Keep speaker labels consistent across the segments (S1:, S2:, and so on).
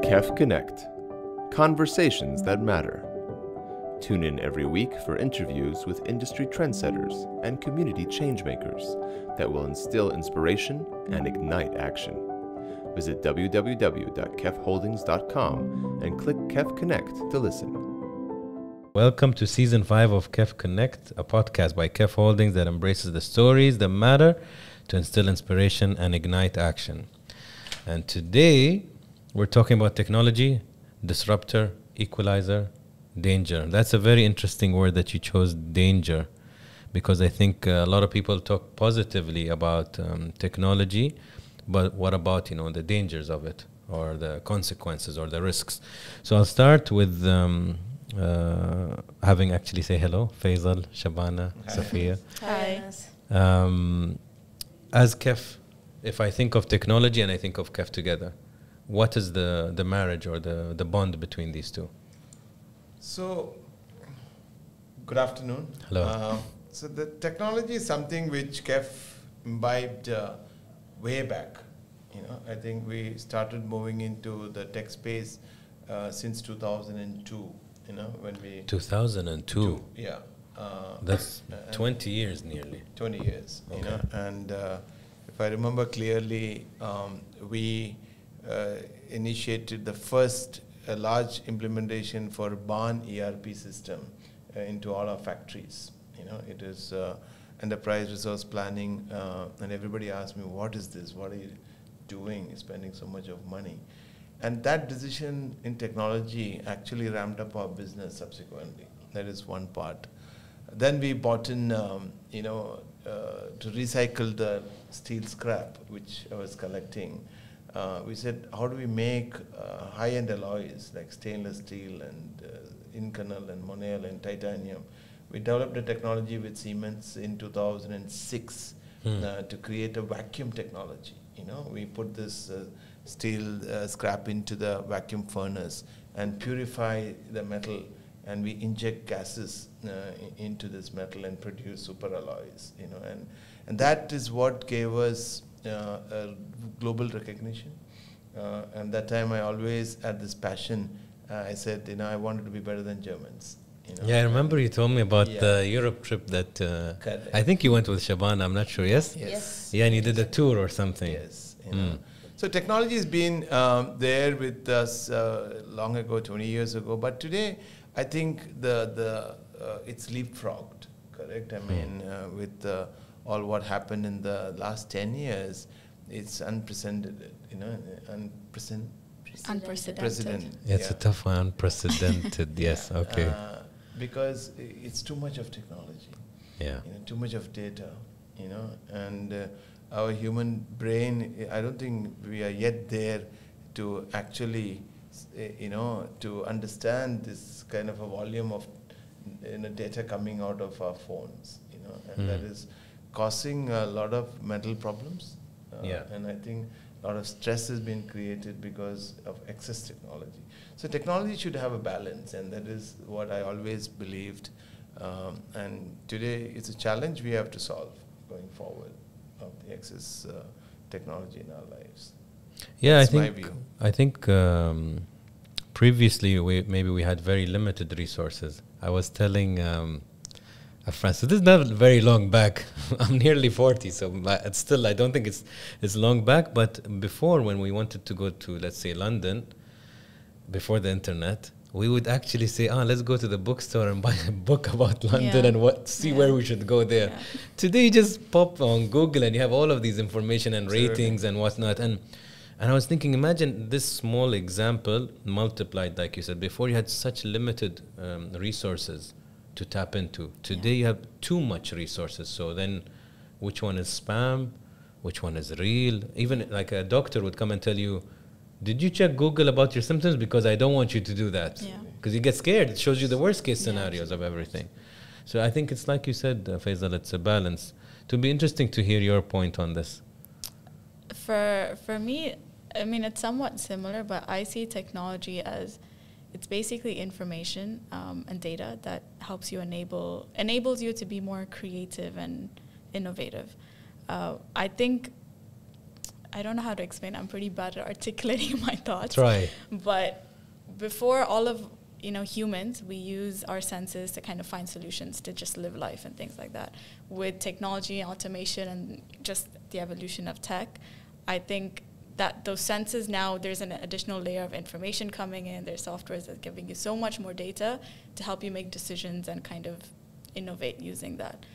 S1: KEF Connect. Conversations that matter. Tune in every week for interviews with industry trendsetters and community changemakers that will instill inspiration and ignite action. Visit www.kefholdings.com and click KEF Connect to listen.
S2: Welcome to Season 5 of KEF Connect, a podcast by KEF Holdings that embraces the stories that matter to instill inspiration and ignite action. And today, we're talking about technology, disruptor, equalizer, danger. That's a very interesting word that you chose, danger, because I think a lot of people talk positively about technology, but what about, the dangers of it or the consequences or the risks? So I'll start with having actually say hello, Faizal, Shabana, Safiya.
S3: Hi.
S2: As KEF, if I think of technology and I think of KEF together, what is the marriage or the bond between these two?
S4: So, good afternoon.
S2: Hello.
S4: So the technology is something which KEF imbibed way back. I think we started moving into the tech space since 2002. When we
S2: 2002.
S4: Yeah.
S2: That's 20 years nearly.
S4: 20 years.
S2: Okay.
S4: And if I remember clearly, we initiated the first large implementation for barn ERP system into all our factories. It is enterprise resource planning, and everybody asked me, "What is this? What are you doing? Spending so much of money?" And that decision in technology actually ramped up our business subsequently. That is one part. Then we bought in, to recycle the steel scrap, which I was collecting. We said, how do we make high-end alloys like stainless steel and Inconel and Monel and titanium? We developed a technology with Siemens in 2006 to create a vacuum technology. We put this steel scrap into the vacuum furnace and purify the metal, and we inject gases into this metal and produce super alloys. And that is what gave us a global recognition. And that time I always had this passion. I said, I wanted to be better than Germans.
S2: Yeah, I remember you told me about the Europe trip that I think you went with Shabana, I'm not sure, yes?
S4: Yes.
S2: Yeah, and you did a tour or something.
S4: Yes. So technology has been there with us long ago, 20 years ago, but today I think it's leapfrogged, correct? I mean, with all what happened in the last 10 years, it's unprecedented,
S3: Unprecedented.
S2: It's a tough one, unprecedented, yes, okay.
S4: Because it's too much of technology, too much of data, and our human brain, I don't think we are yet there to actually, to understand this kind of a volume of data coming out of our phones, and that is causing a lot of mental problems. And I think a lot of stress has been created because of excess technology. So technology should have a balance, and that is what I always believed. And today it's a challenge we have to solve going forward of the excess technology in our lives.
S2: Yeah,
S4: That's my view.
S2: I think previously we had very limited resources. I was telling a friend, so this is not very long back. I'm nearly 40, so it's still, I don't think it's long back. But before, when we wanted to go to, let's say, London, before the internet, we would actually say, let's go to the bookstore and buy a book about London and see where we should go there. Yeah. Today, you just pop on Google and you have all of these information and ratings and whatnot. And I was thinking, imagine this small example multiplied, like you said, before you had such limited resources to tap into. Today, you have too much resources. So then which one is spam? Which one is real? Even like a doctor would come and tell you, did you check Google about your symptoms? Because I don't want you to do that. Because you get scared. It shows you the worst case scenarios of everything. So I think it's like you said, Faizal, it's a balance. It would be interesting to hear your point on this.
S3: For me, I mean, it's somewhat similar, but I see technology as it's basically information and data that helps you enables you to be more creative and innovative. I think I don't know how to explain. I'm pretty bad at articulating my thoughts.
S2: Try.
S3: But before all of humans, we use our senses to kind of find solutions to just live life and things like that. With technology, automation, and just the evolution of tech, I think that those senses now, there's an additional layer of information coming in. There's softwares that are giving you so much more data to help you make decisions and kind of innovate using that.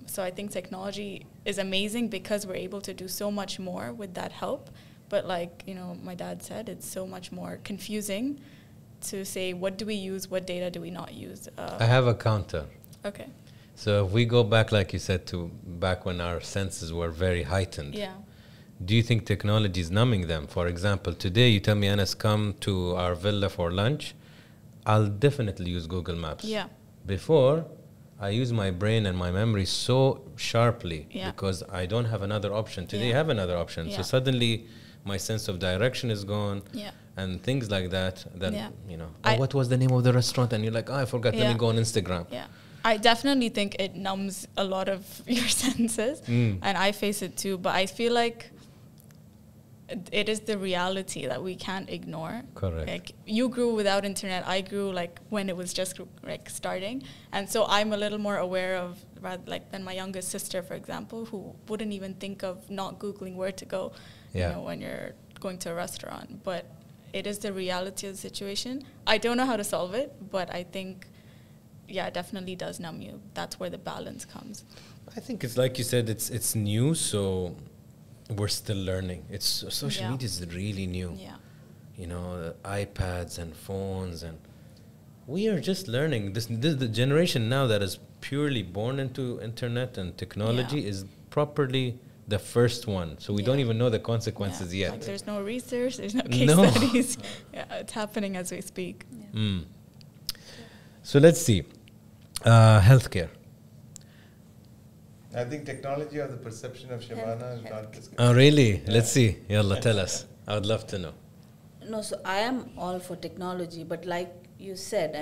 S3: So I think technology is amazing because we're able to do so much more with that help. But like, my dad said, it's so much more confusing to say, what do we use? What data do we not use?
S2: I have a counter.
S3: Okay.
S2: So if we go back, like you said, to back when our senses were very heightened.
S3: Yeah.
S2: Do you think technology is numbing them? For example, today you tell me, Anas, come to our villa for lunch. I'll definitely use Google Maps.
S3: Yeah.
S2: Before, I use my brain and my memory so sharply because I don't have another option. Today I have another option. So suddenly my sense of direction is gone and things like that. Then, what was the name of the restaurant? And you're like, I forgot. Let me go on Instagram.
S3: Yeah. I definitely think it numbs a lot of your senses. And I face it too. But I feel like it is the reality that we can't ignore.
S2: Correct.
S3: Like, you grew without internet. I grew like when it was just like starting, and so I'm a little more aware of than my youngest sister, for example, who wouldn't even think of not Googling where to go, when you're going to a restaurant. But it is the reality of the situation. I don't know how to solve it, but I think, it definitely does numb you. That's where the balance comes.
S2: I think it's like you said, it's new, so we're still learning. Social media is really new. Yeah. iPads and phones, and we are just learning. This the generation now that is purely born into internet and technology is properly the first one. So we don't even know the consequences yet.
S3: Like, there's no research, there's no case studies. It's happening as we speak. Yeah.
S2: So let's see. Healthcare.
S4: I think technology or the perception of Shabana is not discussed.
S2: Oh, really? Yeah. Let's see. Yalla, tell us. I would love to know.
S5: No, so I am all for technology, but like you said,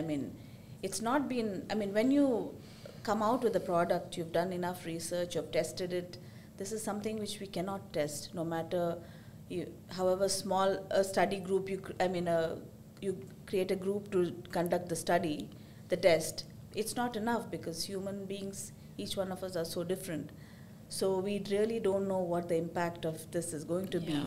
S5: it's not been, when you come out with a product, you've done enough research, you've tested it. This is something which we cannot test, no matter however small a study group, you create a group to conduct the study, the test. It's not enough because human beings, each one of us are so different. So we really don't know what the impact of this is going to be.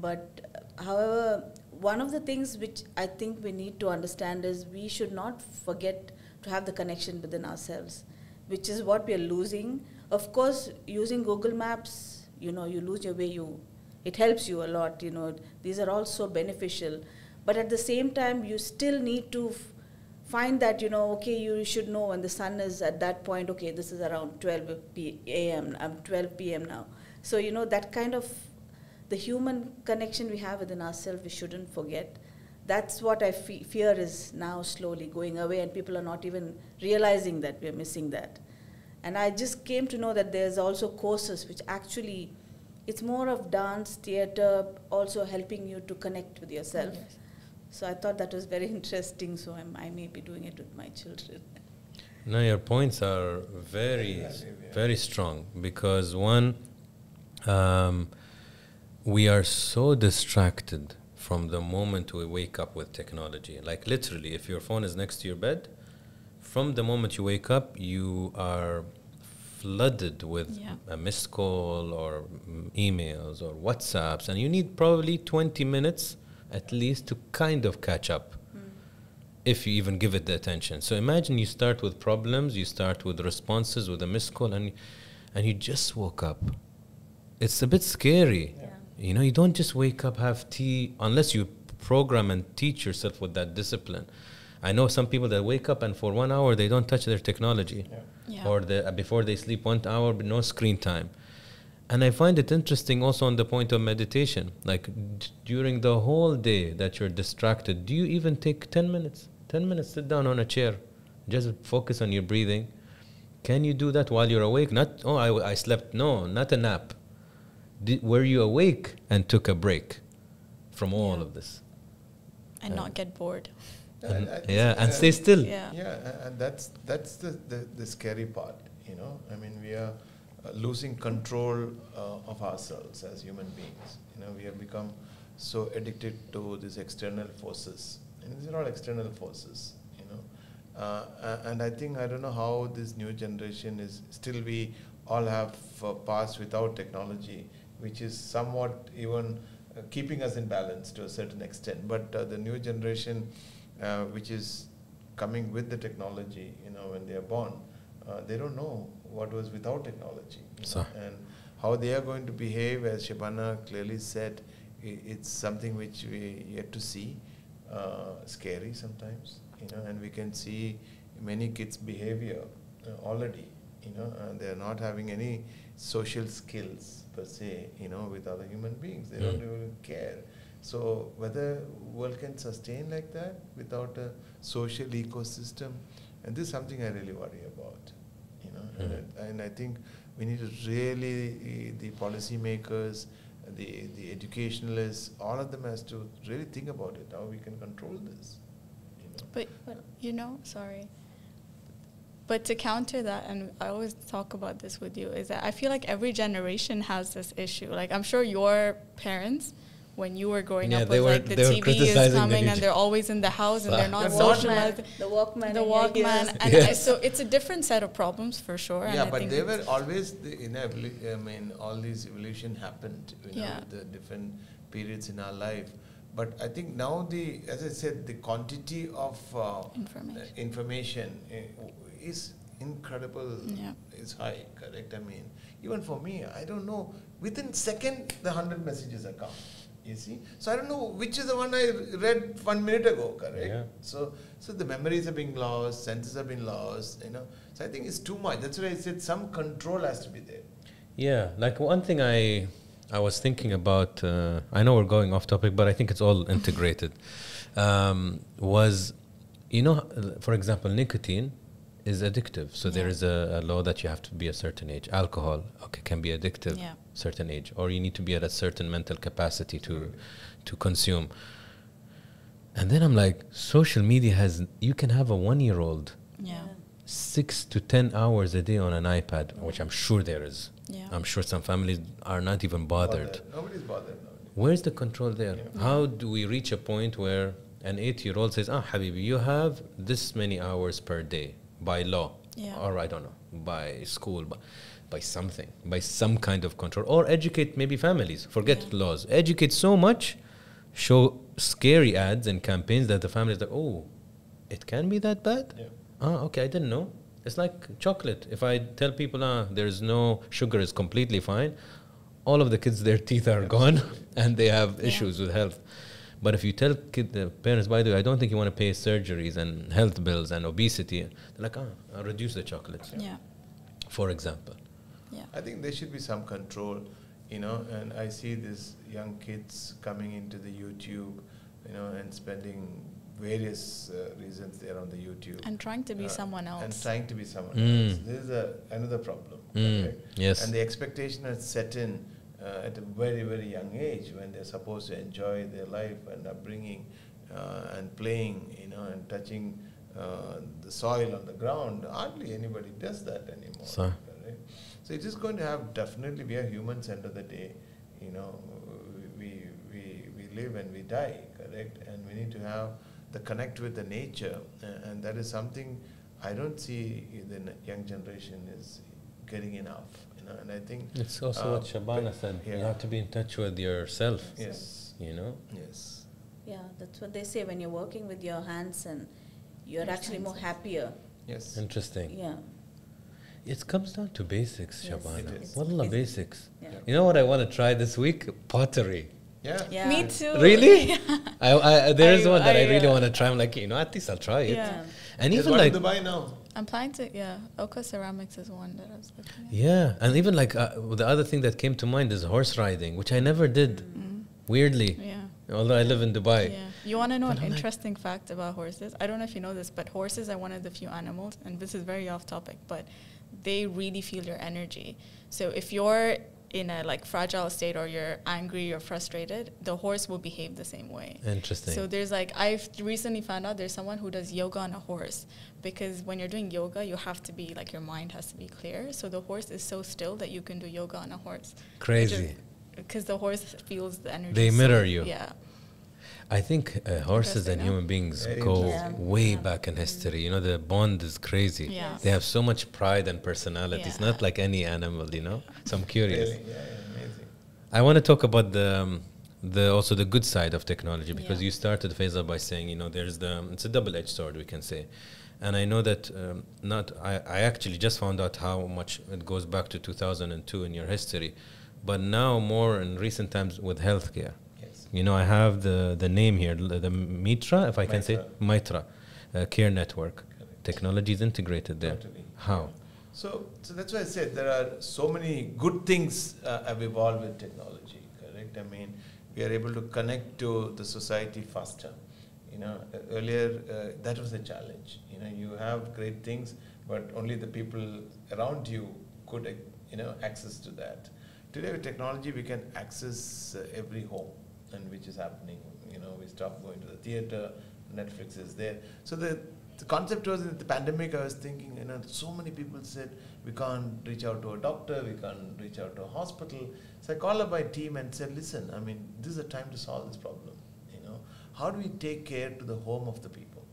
S5: But however, one of the things which I think we need to understand is we should not forget to have the connection within ourselves, which is what we are losing. Of course, using Google Maps, you lose your way. It helps you a lot. These are all so beneficial. But at the same time, you still need to find that, you should know when the sun is at that point, this is around 12 a.m., 12 p.m. now. So, that kind of the human connection we have within ourselves, we shouldn't forget. That's what I fear is now slowly going away, and people are not even realizing that we're missing that. And I just came to know that there's also courses which actually, it's more of dance, theater, also helping you to connect with yourself. Yes. So I thought that was very interesting, so I may be doing it with my children.
S2: No, your points are very, very strong because one, we are so distracted from the moment we wake up with technology. Like literally, if your phone is next to your bed, from the moment you wake up, you are flooded with a missed call or emails or WhatsApps, and you need probably 20 minutes at least to kind of catch up, if you even give it the attention. So imagine you start with problems, you start with responses, with a missed call, and you just woke up. It's a bit scary. Yeah. You don't just wake up, have tea, unless you program and teach yourself with that discipline. I know some people that wake up and for 1 hour they don't touch their technology. Or before they sleep 1 hour, but no screen time. And I find it interesting also on the point of meditation. Like during the whole day that you're distracted, do you even take 10 minutes? 10 minutes, sit down on a chair. Just focus on your breathing. Can you do that while you're awake? Not, I slept. No, not a nap. Were you awake and took a break from all of this?
S3: And not get bored.
S2: And stay still.
S4: And that's the scary part, we are losing control of ourselves as human beings. We have become so addicted to these external forces, and these are all external forces. And I think, I don't know how this new generation is. Still, we all have passed without technology, which is somewhat even keeping us in balance to a certain extent. But the new generation, which is coming with the technology, when they are born, they don't know what was without technology. And how they are going to behave, as Shabana clearly said, it's something which we yet to see. Scary sometimes, and we can see many kids' behavior already, and they're not having any social skills per se, with other human beings. They don't even care. So whether world can sustain like that without a social ecosystem, and this is something I really worry about, and I think we need to really, the policymakers, the educationalists, all of them has to really think about it, how we can control this.
S3: But, sorry. But to counter that, and I always talk about this with you, is that I feel like every generation has this issue. Like, I'm sure your parents, when you were growing up, was like the TV is coming and they're always in the house and they're not socializing.
S5: The Walkman.
S3: The Walkman. And so it's a different set of problems for sure.
S4: Yeah, and but they were always, all these evolution happened, with the different periods in our life. But I think now as I said, the quantity of information is incredible. Yeah. Is high, correct? Even for me, I don't know, within second, the 100 messages are come. You see? So I don't know which is the one I read 1 minute ago, correct? Yeah. So the memories are being lost, senses are being lost, So I think it's too much. That's why I said some control has to be there.
S2: Yeah, like one thing I was thinking about, I know we're going off topic, but I think it's all integrated, was, for example, nicotine is addictive. So there is a law that you have to be a certain age. Alcohol, can be addictive, certain age. Or you need to be at a certain mental capacity to consume. And then I'm like, social media you can have a 1-year-old 6 to 10 hours a day on an iPad, which I'm sure there is. Yeah. I'm sure some families are not even bothered.
S4: Nobody's bothered.
S2: Where's the control there? Yeah. How do we reach a point where an 8-year-old says, Habibi, you have this many hours per day by law, or I don't know, by school, by something, by some kind of control, or educate maybe families, forget laws, educate so much, show scary ads and campaigns that the families are like, it can be that bad? Yeah. Okay, I didn't know. It's like chocolate. If I tell people, there's no sugar, is completely fine, all of the kids, their teeth are gone and they have issues with health. But if you tell the parents, by the way, I don't think you want to pay surgeries and health bills and obesity, they're like, I'll reduce the chocolates. Yeah. For example.
S3: Yeah.
S4: I think there should be some control, and I see these young kids coming into the YouTube, and spending various reasons there on the YouTube.
S3: And trying to be someone else.
S4: Else. This is another problem. Right?
S2: Yes.
S4: And the expectation has set in at a very, very young age when they're supposed to enjoy their life and upbringing and playing, and touching the soil on the ground. Hardly anybody does that anymore. So it is going to have, definitely, we are humans end of the day. We live and we die, correct? And we need to have the connect with the nature, and that is something I don't see the young generation is getting enough. And I think
S2: it's also what Shabana said. You have to be in touch with yourself.
S4: Yes.
S2: Yes.
S5: Yeah, that's what they say when you're working with your hands and you're actually more happier.
S4: Yes.
S2: Interesting.
S5: Yeah.
S2: It comes down to basics, Shabana.
S5: Yes.
S2: Wallah, basics.
S5: Yeah.
S2: You know what I want to try this week? Pottery.
S4: Yeah.
S3: Me too.
S2: Really? There is one that I really want to try. I'm like, at least I'll try it.
S3: Yeah.
S2: And
S4: There's
S2: even
S4: one
S2: like
S4: in Dubai now.
S3: I'm planning to, Oka Ceramics is one that I was looking at.
S2: Yeah, and even like the other thing that came to mind is horse riding, which I never did. Weirdly.
S3: Yeah.
S2: Although I live in Dubai.
S3: Yeah. You want to know an interesting fact about horses? I don't know if you know this, but horses are one of the few animals, and this is very off topic, but they really feel your energy. So if you're in a like fragile state or you're angry or frustrated, the horse will behave the same way.
S2: Interesting.
S3: So there's like, I've recently found out there's someone who does yoga on a horse, because when you're doing yoga, you have to be like, your mind has to be clear. So the horse is so still that you can do yoga on a horse.
S2: Crazy.
S3: Because the horse feels the energy.
S2: They mirror you.
S3: Yeah.
S2: I think horses and
S3: Interesting,
S2: human beings
S4: Very
S2: go
S5: interesting.
S2: way
S5: Yeah.
S2: back in history. You know, the bond is crazy.
S3: Yeah.
S2: They have so much pride and personality. It's
S3: Yeah.
S2: not like any animal, you know. So I'm curious.
S4: Really? Yeah, amazing.
S2: I want to talk about the also the good side of technology, because
S3: Yeah.
S2: you started, Faizal, by saying, you know, it's a double-edged sword, we can say. And I know that I actually just found out how much it goes back to 2002 in your history, but now more in recent times with healthcare.
S4: Yes.
S2: You know, I have the name here, the Mitra, if I can say,
S4: Mitra.
S2: Mitra Care Network.
S4: Correct.
S2: Technology is integrated there.
S4: Totally.
S2: How?
S4: So that's why I said there are so many good things have evolved with technology, correct? I mean, we are able to connect to the society faster. You know, earlier that was a challenge. You know, you have great things, but only the people around you could, you know, access to that. Today with technology, we can access every home, and which is happening. You know, we stop going to the theater, Netflix is there. So the concept was in the pandemic, I was thinking, you know, so many people said, we can't reach out to a doctor, we can't reach out to a hospital. So I called up my team and said, listen, I mean, this is a time to solve this problem. You know, how do we take care to the home of the people?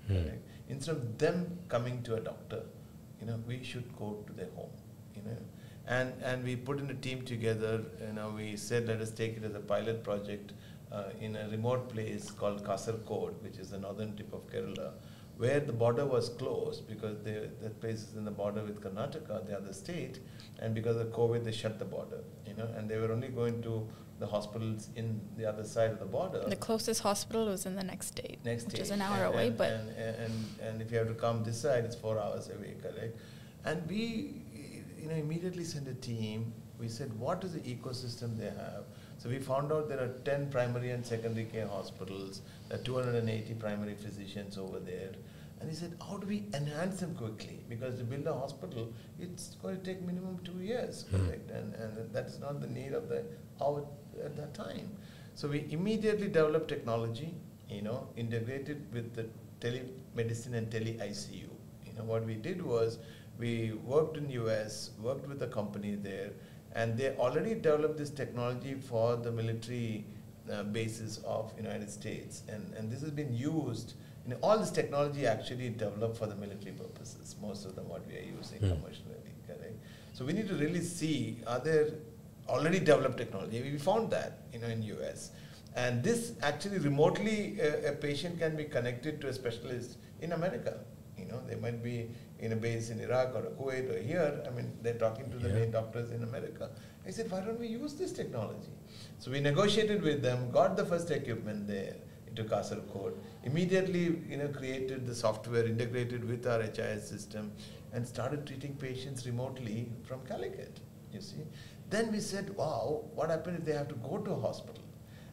S4: Right? Instead of them coming to a doctor, you know, we should go to their home. You know, and we put in a team together. You know, we said, let us take it as a pilot project in a remote place called Kasaragod, which is the northern tip of Kerala, where the border was closed because that place is in the border with Karnataka, the other state, and because of COVID, they shut the border, you know, and they were only going to the hospitals in the other side of the border.
S3: The closest hospital was in the next state, which is an hour
S4: And-
S3: away,
S4: and-
S3: but
S4: and if you have to come this side, it's 4 hours away, correct? And we, you know, immediately sent a team. We said, what is the ecosystem they have? So we found out there are 10 primary and secondary care hospitals, there are 280 primary physicians over there. And he said, how do we enhance them quickly? Because to build a hospital, it's going to take minimum 2 years, correct? And that's not the need of the hour at that time. So we immediately developed technology, you know, integrated with the telemedicine and tele-ICU. You know, what we did was, we worked in US, worked with a company there, and they already developed this technology for the military bases of United States. And this has been used, you know, all this technology actually developed for the military purposes, most of them what we are using commercially, correct? So we need to really see, are there already developed technology? We found that, you know, in US. And this actually remotely, a patient can be connected to a specialist in America. You know, they might be in a base in Iraq or Kuwait or here. I mean, they're talking to the main doctors in America. I said, why don't we use this technology? So we negotiated with them, got the first equipment there into Kasaragod, immediately, you know, created the software, integrated with our HIS system, and started treating patients remotely from Calicut, you see. Then we said, wow, what happened if they have to go to a hospital?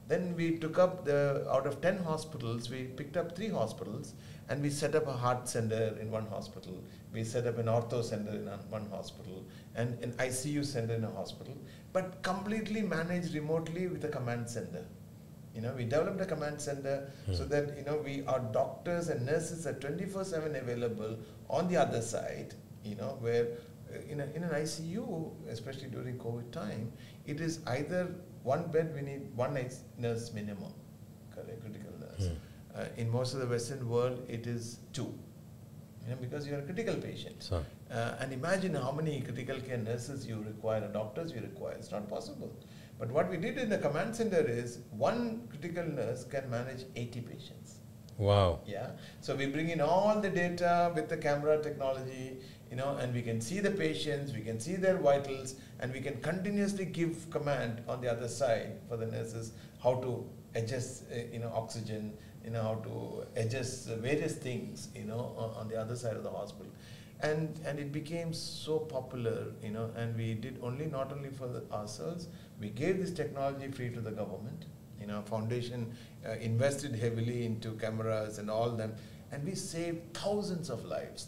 S4: Then we took up out of 10 hospitals, we picked up 3 hospitals, and we set up a heart center in one hospital. We set up an ortho center in one hospital, and an ICU center in a hospital, but completely managed remotely with a command center. You know, we developed a command center so that, you know, our doctors and nurses are 24/7 available on the other side, you know, where in an ICU, especially during COVID time, it is either one bed, we need one nurse minimum, correct, critical nurse. In most of the Western world, it is 2, you know, because you're a critical patient.
S2: So.
S4: And imagine how many critical care nurses you require, or doctors you require. It's not possible. But what we did in the command center is, one critical nurse can manage 80 patients.
S2: Wow.
S4: Yeah. So we bring in all the data with the camera technology, you know, and we can see the patients, we can see their vitals, and we can continuously give command on the other side for the nurses how to adjust, you know, oxygen, you know, how to adjust various things, you know, on the other side of the hospital. And it became so popular, you know, and we did not only for ourselves, we gave this technology free to the government. You know, foundation invested heavily into cameras and all them, and we saved thousands of lives,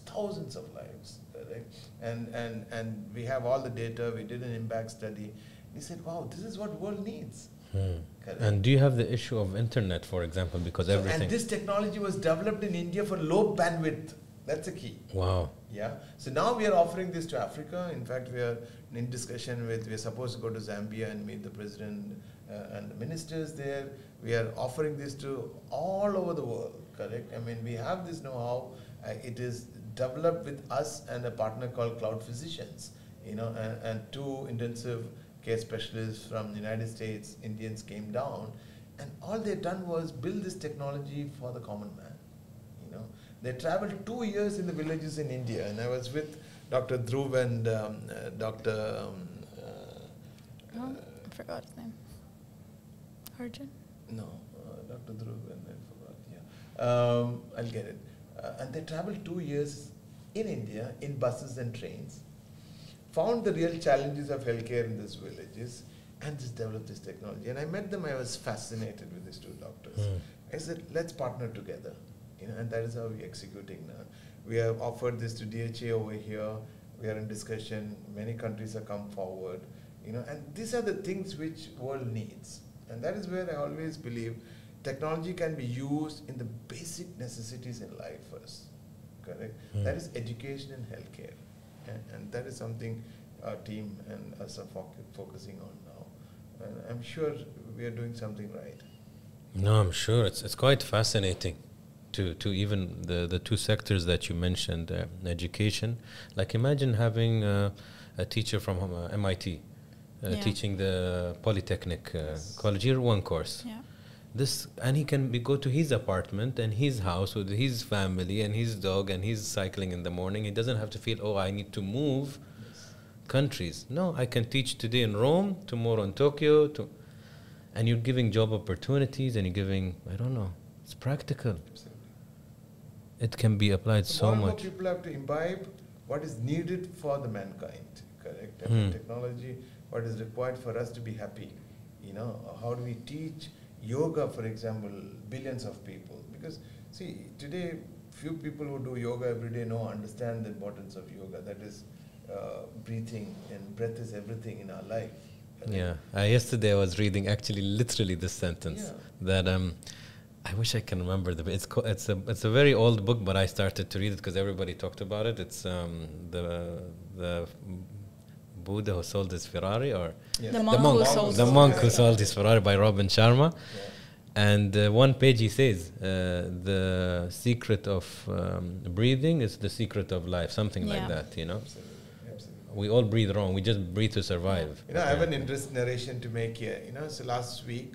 S4: correct? And we have all the data. We did an impact study, He said, wow, this is what world needs. Correct.
S2: And do you have the issue of internet, for example, because everything...
S4: And this technology was developed in India for low bandwidth. That's the key.
S2: Wow.
S4: Yeah. So now we are offering this to Africa. In fact, we are in discussion with, we are supposed to go to Zambia and meet the president and the ministers there. We are offering this to all over the world, correct? I mean, we have this know-how. It is developed with us and a partner called Cloud Physicians, you know, and two intensive care specialists from the United States, Indians came down, and all they done was build this technology for the common man, you know. They traveled 2 years in the villages in India, and I was with Dr. Dhruv and Dr.
S3: I forgot his name. Arjun?
S4: No, Dr. Dhruv and I forgot, yeah. I'll get it. And they traveled 2 years in India in buses and trains, found the real challenges of healthcare in these villages, and just developed this technology. And I met them, I was fascinated with these two doctors. I said, let's partner together. You know, and that is how we're executing now. We have offered this to DHA over here. We are in discussion. Many countries have come forward. You know, and these are the things which world needs. And that is where I always believe technology can be used in the basic necessities in life first. Correct? That is education and healthcare. And that is something our team and us are focusing on now. And I'm sure we are doing something right.
S2: No, I'm sure. It's quite fascinating to even the two sectors that you mentioned, education. Like imagine having a teacher from MIT teaching the Polytechnic College, year 1 course.
S3: Yeah.
S2: This, and he can go to his apartment and his house with his family and his dog, and he's cycling in the morning. He doesn't have to feel, oh, I need to move countries. No, I can teach today in Rome, tomorrow in Tokyo, and you're giving job opportunities, and you're giving, I don't know, it's practical.
S4: Absolutely.
S2: It can be applied so
S4: more
S2: much.
S4: People have to imbibe what is needed for the mankind, correct? I mean, technology, what is required for us to be happy. You know, how do we teach yoga, for example, billions of people? Because, see, today, few people who do yoga every day understand the importance of yoga. That is breathing, and breath is everything in our life.
S2: Yeah. Yesterday I was reading actually literally this sentence that I wish I can remember it's a very old book, but I started to read it because everybody talked about it. It's the Buddha who sold his Ferrari, or
S3: The monk
S2: who sold his Ferrari, by Robin Sharma. And one page he says, the secret of breathing is the secret of life, something like that, you know.
S4: Absolutely.
S2: We all breathe wrong. We just breathe to survive.
S4: You know, I have an interesting narration to make here. You know, so last week,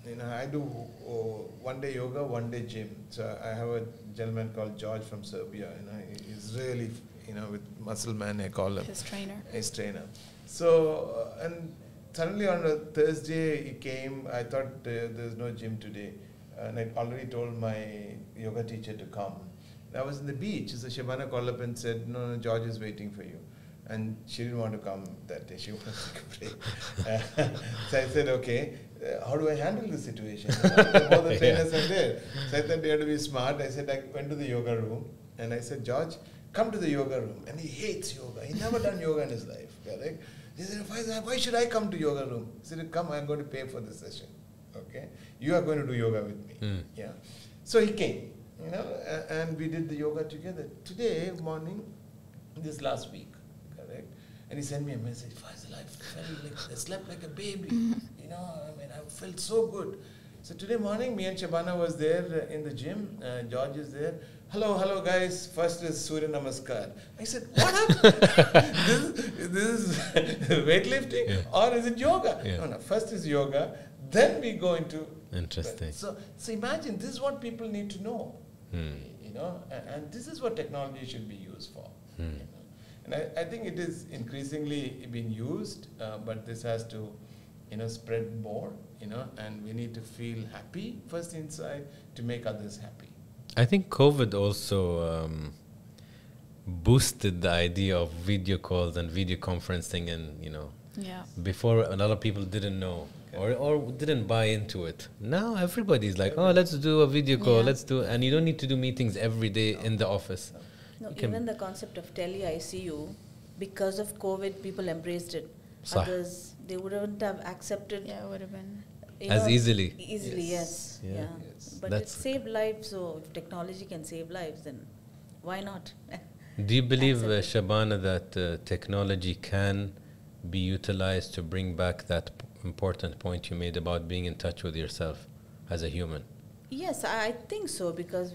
S4: you know, I do 1 day yoga, 1 day gym. So I have a gentleman called George from Serbia. You know, he's really, you know, with muscle man, I call him. His trainer. So, and suddenly on a Thursday he came. I thought there's no gym today. And I already told my yoga teacher to come. And I was in the beach. So Shabana called up and said, no, George is waiting for you. And she didn't want to come that day. She wanted to take a break. So I said, okay, how do I handle this situation? All the trainers are there. So I thought they had to be smart. I said, I went to the yoga room and I said, George, come to the yoga room. And he hates yoga. He never done yoga in his life. Correct? He said, Faizal, why should I come to yoga room? He said, come, I'm going to pay for this session. Okay? You are going to do yoga with me. Yeah. So he came, you know, and we did the yoga together. Today morning, this last week, correct? And he sent me a message, Faizal, I slept like a baby. You know, I mean, I felt so good. So today morning, me and Shabana was there in the gym. George is there. Hello guys. First is Surya Namaskar. I said, what up? this is weightlifting or is it yoga? No, first is yoga. Then we go into...
S2: Interesting.
S4: So imagine, this is what people need to know. You know, and this is what technology should be used for. You know? And I think it is increasingly being used, but this has to, you know, spread more, you know, and we need to feel happy first inside to make others happy.
S2: I think COVID also boosted the idea of video calls and video conferencing, and, you know, before a lot of people didn't know or didn't buy into it. Now everybody's like, oh, let's do a video call, let's do, and you don't need to do meetings every day in the office.
S5: No, even the concept of tele-ICU, because of COVID, people embraced it. Others they wouldn't have accepted.
S3: Yeah, it would have been.
S2: As easily.
S5: Easily, yes.
S2: Yeah.
S5: Yeah.
S4: Yes.
S5: But it saved lives, so if technology can save lives, then why not?
S2: Do you believe,
S5: Accept
S2: Shabana, that technology can be utilized to bring back that important point you made about being in touch with yourself as a human?
S5: Yes, I think so, because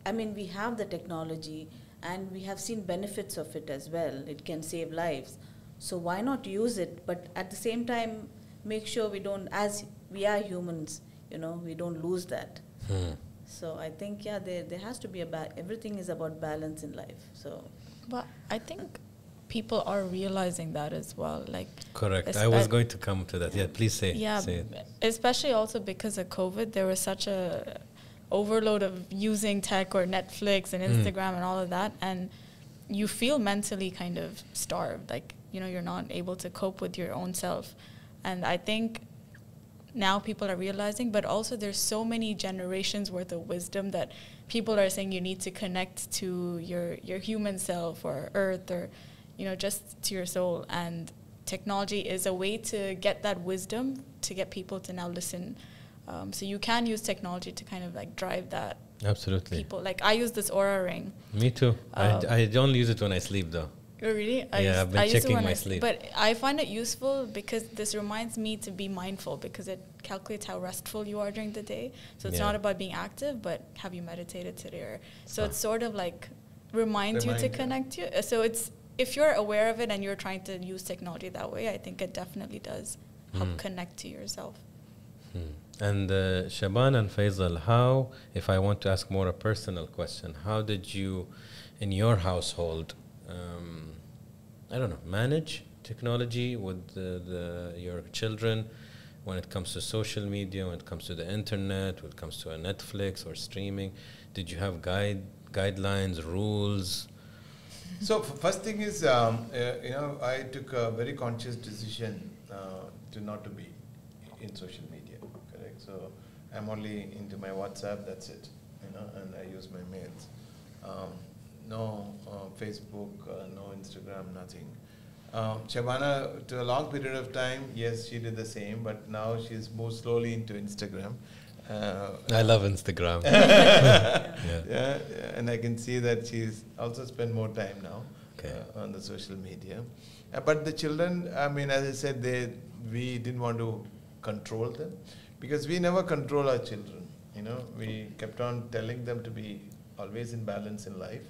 S5: I mean, we have the technology and we have seen benefits of it as well. It can save lives. So why not use it? But at the same time, make sure we don't, as we are humans, we don't lose that. So I think, yeah, there has to be everything is about balance in life. So,
S3: But I think people are realizing that as well. Like,
S2: correct. I was going to come to that. Yeah, please say it.
S3: Especially also because of COVID, there was such a overload of using tech or Netflix and Instagram and all of that, and you feel mentally kind of starved. Like, you're not able to cope with your own self. And I think now people are realizing, but also there's so many generations worth of wisdom that people are saying you need to connect to your human self or earth or, just to your soul. And technology is a way to get that wisdom, to get people to now listen. So you can use technology to kind of like drive that.
S2: Absolutely.
S3: People, like I use this Aura ring.
S2: Me too. I don't use it when I sleep though.
S3: Oh, really?
S2: I've been checking my sleep.
S3: But I find it useful because this reminds me to be mindful, because it calculates how restful you are during the day. So it's not about being active, but have you meditated today? So it's sort of like reminds you to connect you. So it's, if you're aware of it and you're trying to use technology that way, I think it definitely does help connect to yourself.
S2: And Shaban and Faizal, how, if I want to ask more a personal question, how did you, in your household, manage technology with your children when it comes to social media, when it comes to the internet, when it comes to a Netflix or streaming? Did you have guidelines, rules?
S4: So first thing is, I took a very conscious decision to not to be in social media. Correct. So I'm only into my WhatsApp. That's it. And I use my mails. No Facebook, no Instagram, nothing. Shabana, to a long period of time, yes, she did the same, but now she's moved slowly into Instagram.
S2: I love Instagram.
S4: Yeah, and I can see that she's also spent more time now on the social media. But the children, I mean, as I said, we didn't want to control them, because we never control our children. We kept on telling them to be always in balance in life.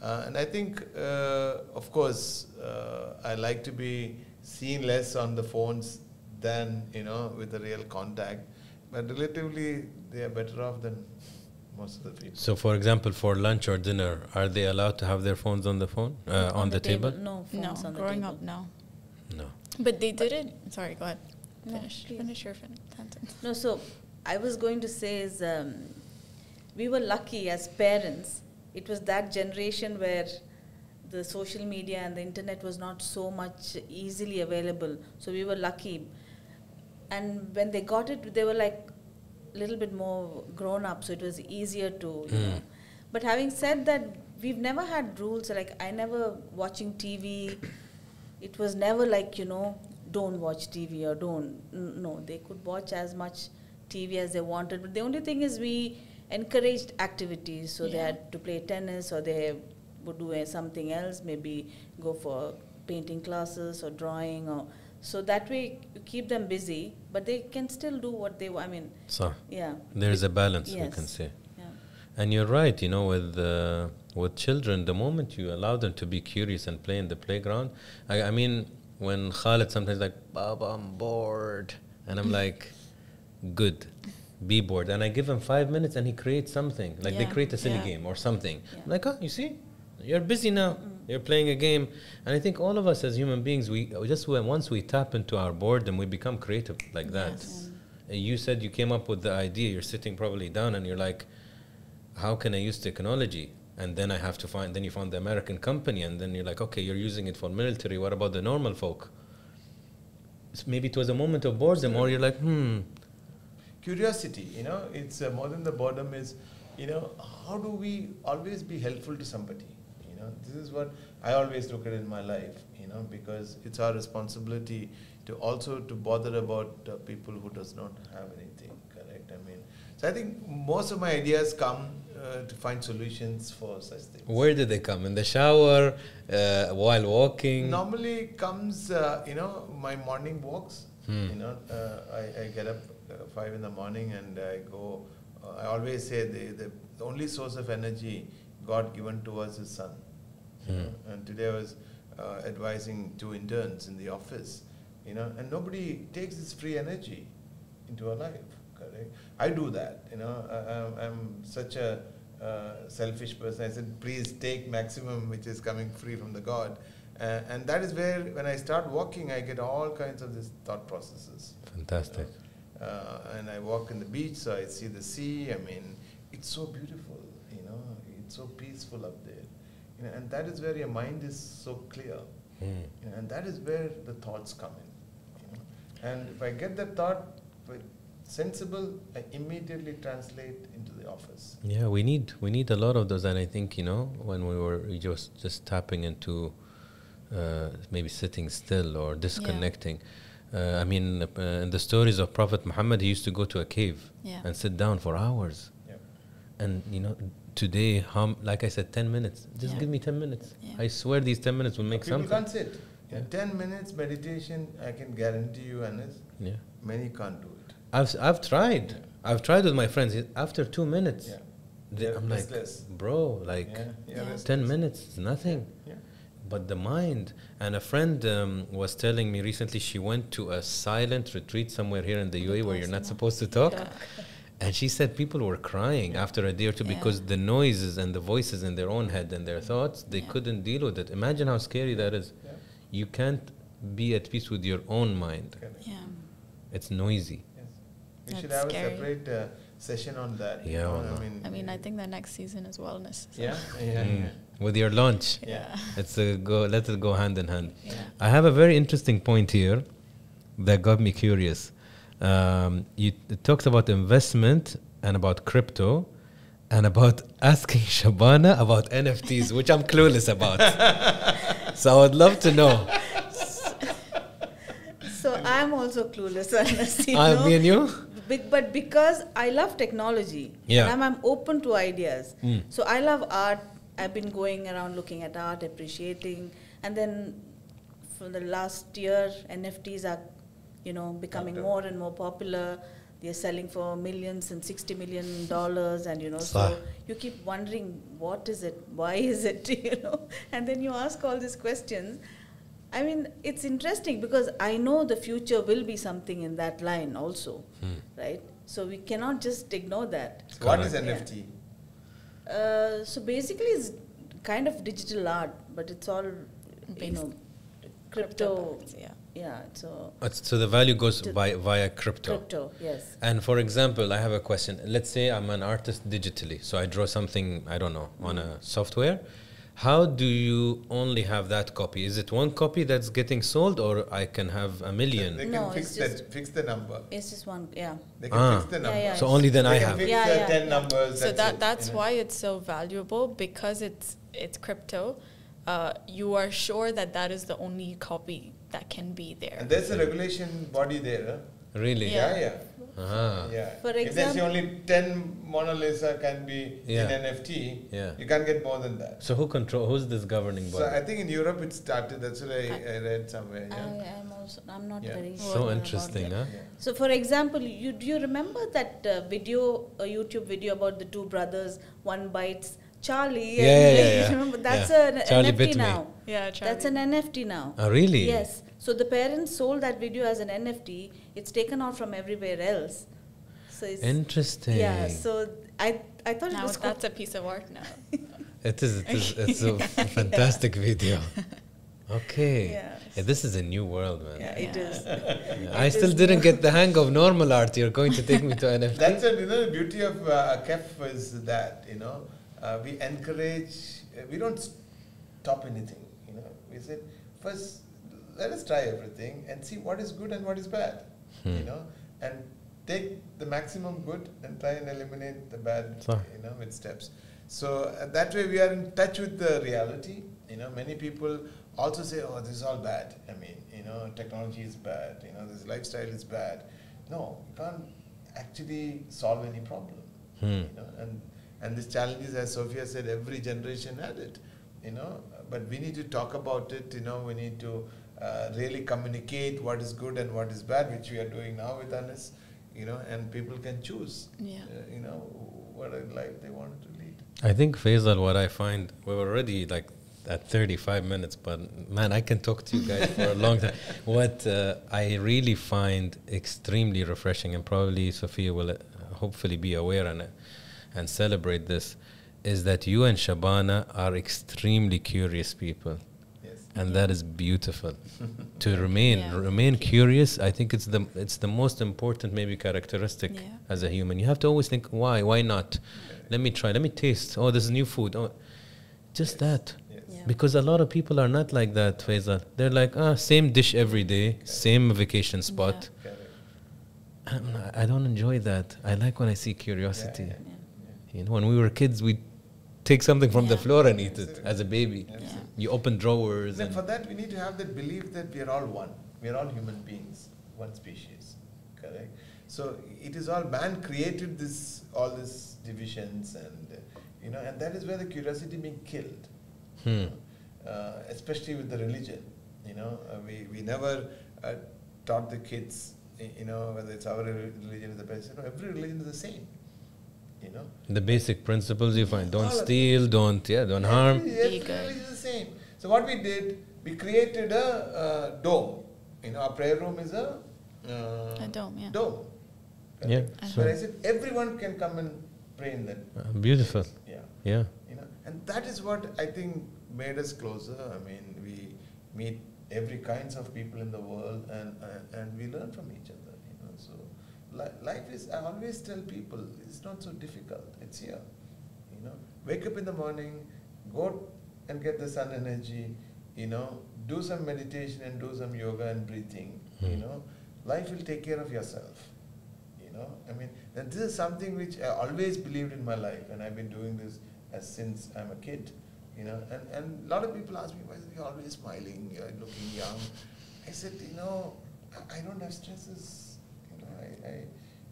S4: And I think, of course, I like to be seen less on the phones than, with the real contact. But relatively, they are better off than most of the people.
S2: So, for example, for lunch or dinner, are they allowed to have their phones on the phone, on the table?
S5: No, phones on the
S3: growing
S5: table.
S3: up, no.
S2: No.
S3: But they did it. Sorry, go ahead.
S5: Finish
S3: your sentence.
S5: No, so I was going to say is we were lucky as parents. It was that generation where the social media and the internet was not so much easily available. So we were lucky. And when they got it, they were like a little bit more grown up, so it was easier to, But having said that, we've never had rules. Like, I never watching TV. It was never like, don't watch TV or don't. No, they could watch as much TV as they wanted. But the only thing is we encouraged activities. So they had to play tennis, or they would do something else, maybe go for painting classes or drawing, or so that way you keep them busy, but they can still do what they want. I mean,
S2: so
S5: yeah,
S2: there's a balance, we can say.
S5: Yeah.
S2: And you're right, with children, the moment you allow them to be curious and play in the playground, I mean, when Khalid sometimes like, Baba, I'm bored, and I'm like, good, be bored, and I give him 5 minutes and he creates something, like they create a silly game or something. I'm like, you see, you're busy now. You're playing a game. And I think all of us as human beings, once we tap into our boredom, we become creative like that.
S5: Yes.
S2: You said you came up with the idea. You're sitting probably down and you're like, how can I use technology? And then then you found the American company, and then you're like, okay, you're using it for military. What about the normal folk? Maybe it was a moment of boredom, or you're like,
S4: Curiosity, it's more than the boredom is, how do we always be helpful to somebody? This is what I always look at in my life, because it's our responsibility, to also to bother about people who does not have anything, correct? I mean, so I think most of my ideas come to find solutions for such things.
S2: Where did they come? In the shower, while walking?
S4: Normally it comes, my morning walks. I get up 5 in the morning and I go. I always say the only source of energy God given to us is sun. And today I was advising 2 interns in the office, and nobody takes this free energy into our life. Correct? I do that. I'm such a selfish person. I said, please take maximum, which is coming free from the God. And that is where, when I start walking, I get all kinds of these thought processes.
S2: Fantastic.
S4: And I walk in the beach, so I see the sea. I mean, it's so beautiful, it's so peaceful up there. And that is where your mind is so clear. And that is where the thoughts come in. And if I get that thought sensible, I immediately translate into the office.
S2: Yeah, we need a lot of those. And I think, when we were just tapping into maybe sitting still or disconnecting. I mean, in the stories of Prophet Muhammad, he used to go to a cave and sit down for hours. And, today, like I said, 10 minutes. Just give me 10 minutes. I swear these 10 minutes will make something.
S4: People can't sit. 10 minutes meditation, I can guarantee you, Anas, many can't do it.
S2: I've tried. I've tried with my friends. After 2 minutes, I'm like, bro, 10 minutes is nothing. But the mind, and a friend was telling me recently, she went to a silent retreat somewhere here in the UAE where you're not supposed to talk. And she said people were crying after a day or two because the noises and the voices in their own head and their thoughts, they couldn't deal with it. Imagine how scary that is. You can't be at peace with your own mind. It's noisy.
S4: We should have a separate session on that.
S3: I mean, I think the next season is wellness. So.
S2: With your launch. Let's let it go hand in hand. I have a very interesting point here that got me curious. It talks about investment and about crypto and about asking Shabana about NFTs, which I'm clueless about. So I would love to know.
S5: So I'm also clueless, honestly.
S2: Me and you?
S5: But because I love technology, and I'm open to ideas. So I love art. I've been going around looking at art, appreciating, and then for the last year, NFTs are, becoming more and more popular. They're selling for millions and $60 million, and so you keep wondering, what is it? Why is it? And then you ask all these questions. I mean, it's interesting because I know the future will be something in that line also, right? So we cannot just ignore that.
S4: So what is NFT?
S5: So basically, it's kind of digital art, but it's all, crypto.
S2: So the value goes via crypto.
S5: Crypto, yes.
S2: And for example, I have a question. Let's say I'm an artist digitally. So I draw something, I don't know, on a software. How do you only have that copy? Is it one copy that's getting sold, or I can have a million?
S4: They can fix the number.
S5: It's just one,
S4: They can fix the number.
S2: So only then I have.
S4: Fix 10 numbers.
S3: So that's why it's so valuable, because it's crypto. You are sure that is the only copy that can be there.
S4: And there's a regulation body there.
S2: Really?
S4: Yeah.
S5: For
S4: if there's only 10 Mona Lisa can be in NFT, you can't get more than that.
S2: So who's this governing body?
S4: So I think in Europe it started. That's what I read somewhere.
S5: I'm not very sure.
S2: So interesting, huh?
S5: So for example, do you remember that a YouTube video about the 2 brothers, one bites Charlie? Remember, that's an
S2: Charlie
S5: NFT now.
S3: Charlie.
S5: That's an NFT now.
S2: Oh, really?
S5: Yes. So the parents sold that video as an NFT. It's taken out from everywhere else. So it's
S2: interesting.
S5: Yeah. So I thought
S3: now
S5: it was
S3: that's a piece of art now.
S2: It is. It's a fantastic video. Okay.
S5: Yeah,
S2: this is a new world, man.
S5: Yeah, it is.
S2: I still didn't get the hang of normal art. You're going to take me to NFT.
S4: That's the beauty of KEF is that we encourage. We don't stop anything. We said first, let us try everything and see what is good and what is bad. And take the maximum good and try and eliminate the bad. With steps. So that way we are in touch with the reality. Many people also say, oh, this is all bad. I mean, technology is bad. This lifestyle is bad. No, you can't actually solve any problem. And these challenges, as Sophia said, every generation had it. But we need to talk about it. We need to really communicate what is good and what is bad, which we are doing now with Anas. And people can choose. What life they wanted to lead.
S2: I think, Faizal, what I find, we're already like at 35 minutes, but man, I can talk to you guys for a long time. What I really find extremely refreshing, and probably Sophia will hopefully be aware and celebrate this, is that you and Shabana are extremely curious people. And that is beautiful. To remain curious, I think it's the most important maybe characteristic as a human. You have to always think, why not? Let me try, let me taste. Oh, this is new food. Oh, just that. Because a lot of people are not like that, Faizal. They're like, same dish every day, same vacation spot. I don't enjoy that. I like when I see curiosity. When we were kids, we take something from the floor and eat it as a baby. You open drawers.
S4: Then for that, we need to have that belief that we are all one. We are all human beings, one species. Correct? So it is all man created all these divisions, and that is where the curiosity being killed. Especially with the religion. We never taught the kids, whether it's our religion or the best. Every religion is the same.
S2: The basic principles you find: don't steal, don't harm.
S4: Every religion is the same. So what we did, we created a dome. Our prayer room is a
S3: dome.
S4: Dome.
S2: So
S4: I said everyone can come and pray in that.
S2: Beautiful. Yeah.
S4: And that is what I think made us closer. I mean, we meet every kinds of people in the world, and we learn from each other. So life is. I always tell people, it's not so difficult. It's here. Wake up in the morning, go and get the sun energy. Do some meditation and do some yoga and breathing. Life will take care of yourself. I mean, and this is something which I always believed in my life, and I've been doing this since I'm a kid, and a lot of people ask me, why are you always smiling, you're looking young? I said, I don't have stresses, I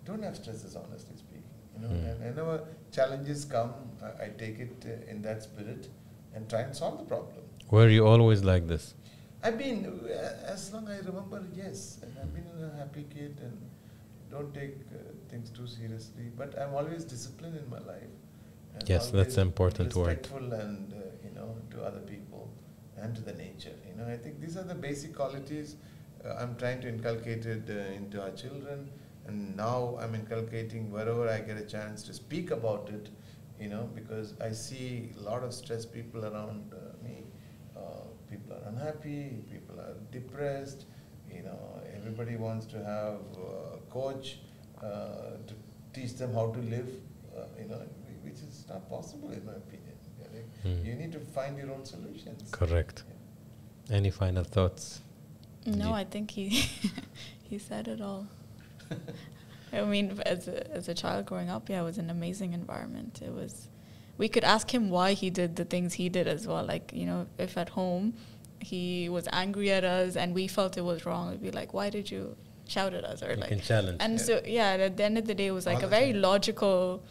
S4: don't have stresses, honestly speaking, and whenever challenges come, I take it in that spirit and try and solve the problem.
S2: Were you always like this?
S4: I've been, as long as I remember, yes, and I've been a happy kid and don't take things too seriously, but I'm always disciplined in my life.
S2: Yes, that's an important word.
S4: Respectful and to other people and to the nature. I think these are the basic qualities I'm trying to inculcate it into our children, and now I'm inculcating wherever I get a chance to speak about it. Because I see a lot of stressed people around me. People are unhappy. People are depressed. Everybody wants to have a coach to teach them how to live. Which is not possible in my opinion. You need to find your own solutions.
S2: Correct. Any final thoughts?
S3: No, I think he said it all. I mean, as a child growing up, it was an amazing environment. We could ask him why he did the things he did as well. Like, if at home he was angry at us and we felt it was wrong, we'd be like, why did you shout at us? Or
S2: you can challenge.
S3: And so, at the end of the day, it was like a very logical,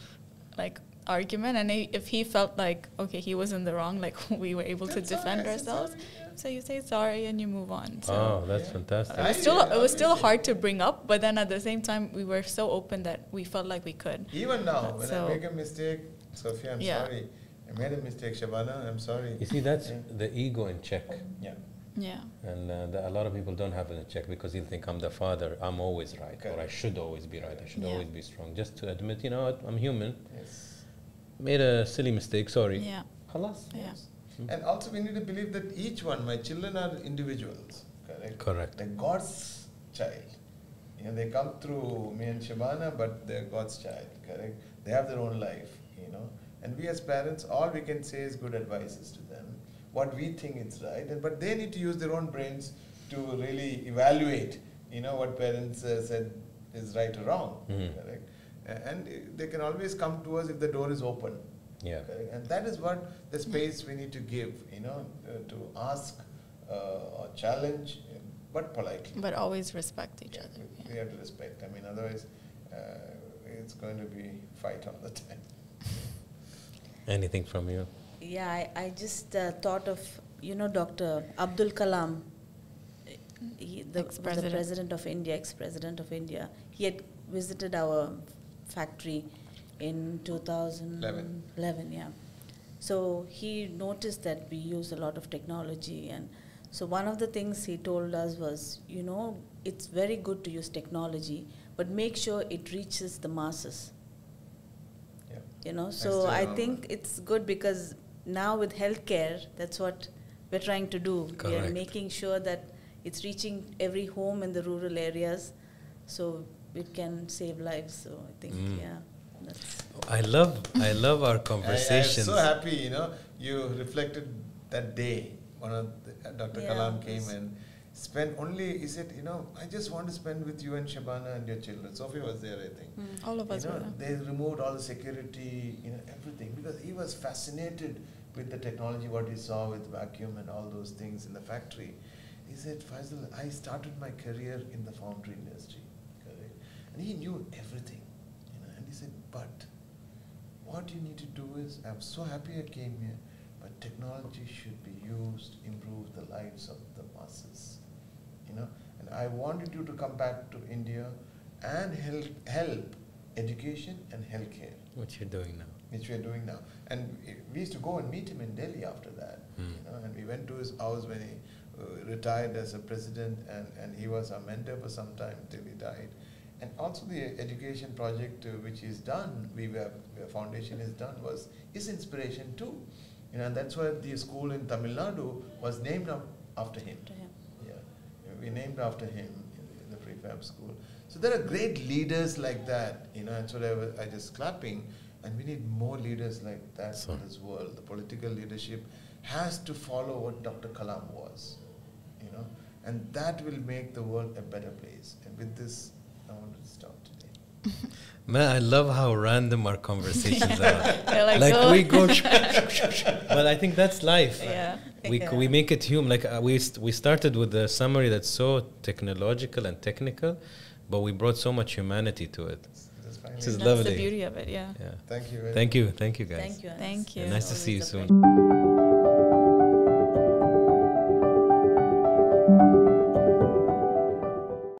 S3: argument. And if he felt like, okay, he was in the wrong, we were able to defend ourselves. So you say sorry and you move on. So
S2: that's fantastic.
S3: It was still hard to bring up, but then at the same time, we were so open that we felt like we could.
S4: Even now, when I make a mistake, Sophia, I'm sorry. I made a mistake, Shabana, I'm sorry.
S2: You see, that's the ego in check.
S3: Yeah.
S2: And a lot of people don't have it in check because you think, I'm the father, I'm always right, or I should always be right, I should always be strong. Just to admit, I'm human.
S4: Yes.
S2: Made a silly mistake, sorry.
S3: Yeah.
S2: Khalas.
S4: Yes. And also we need to believe that each one, my children are individuals, correct?
S2: Correct.
S4: They're God's child. They come through me and Shabana, but they're God's child, correct? They have their own life, And we as parents, all we can say is good advices to them, what we think is right, but they need to use their own brains to really evaluate, what parents said is right or wrong, correct? And they can always come to us if the door is open,
S2: Yeah.
S4: Correct? And that is what the space we need to give, to ask or challenge, but politely.
S3: But always respect each other.
S4: We have to respect. I mean, otherwise, it's going to be fight all the time.
S2: Anything from you?
S5: Yeah, I just thought of, Dr. Abdul Kalam, was the president of India, ex-president of India. He had visited our factory in 2011, yeah. So he noticed that we use a lot of technology, and so one of the things he told us was, it's very good to use technology, but make sure it reaches the masses.
S4: Yeah.
S5: So I think it's good because now with healthcare, that's what we're trying to do.
S2: Correct.
S5: We are making sure that it's reaching every home in the rural areas, so it can save lives. So I think, that's.
S2: I love our conversations.
S4: I'm so happy, you reflected that day. Dr. Kalam came and spent only, he said, I just want to spend with you and Shabana and your children. Sophie was there, I think.
S3: All of us were there.
S4: They removed all the security, everything, because he was fascinated with the technology, what he saw with vacuum and all those things in the factory. He said, Faizal, I started my career in the foundry industry, correct? And he knew everything, and he said, but what you need to do is, I'm so happy I came here, but technology should be used, improve the lives of the masses, and I wanted you to come back to India and help education and healthcare.
S2: What you're doing now.
S4: Which we are doing now. And we used to go and meet him in Delhi after that, and we went to his house when he retired as a president, and he was our mentor for some time till he died. And also the education project which he's done, the foundation is done, is inspiration too. And that's why the school in Tamil Nadu was named after him. Yeah, we named after him in the prefab school. So there are great leaders like that, and so I just clapping. And we need more leaders like that in this world. The political leadership has to follow what Dr. Kalam was, and that will make the world a better place. And with this, I want to stop today.
S2: Man, I love how random our conversations are.
S3: Like
S2: we go, but I think that's life.
S3: Yeah.
S2: We make it human. Like we started with a summary that's so technological and technical, but we brought so much humanity to it. This is
S3: That's
S2: lovely.
S3: the beauty of it, yeah.
S4: Thank you.
S2: Thank you, guys.
S5: Thank you.
S3: Thank you.
S2: Nice to see you
S5: Always a
S2: soon.